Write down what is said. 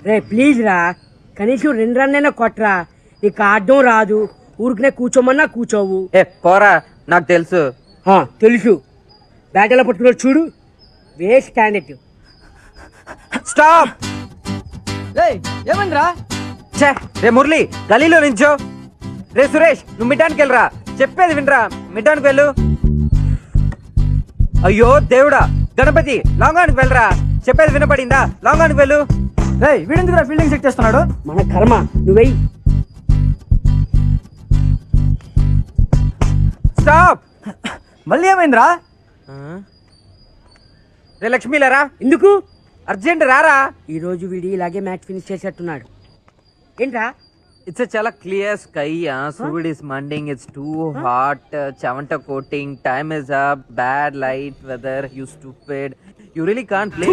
రే please రా, కనీసం 2 రన్నైనా కొట్టరా. నీకు ఆడడం రాదు, ఊరికనే కూర్చోమన్నా కూర్చోవు. ఏ పోరా, నాకు తెలుసు. తెలుసు, బ్యాట్ ఎలా పట్టుకున్నాడు చూడు, వేస్ట్ క్యాండిడేట్. స్టాప్. ఏమైందిరా? ఛే, రే మురళి గలీలో నించో. రే సురేష్, నువ్వు మిడ్డానికి వెళ్ళరా, చెప్పేది వినరా, మిడ్డానికి వెళ్ళు. అయ్యో దేవుడా, గణపతి లాంగానికి వెళ్ళరా, చెప్పేది వినపడిందా, లాంగానికి వెళ్ళు. వీడెందుకురా ఫీల్డింగ్ చెక్ చేస్తున్నాడు? మన కర్మ, నువ్వెయ్యి. స్టాప్. మళ్ళీ ఏమైందిరా? రే లక్ష్మీలరా, ఎందుకు? అర్జెంట్ రారా. ఈ రోజు వీడి ఇలాగే మ్యాచ్ ఫినిష్ చేసేట్టున్నాడు. ఏంట్రా? ఇట్స్ చాలా క్లియర్ స్కై. సూర్యుడ్ ఇస్ మండింగ్, ఇట్స్ టూ హాట్, చెమట coating, time is up, bad light weather, you stupid, you really can't play.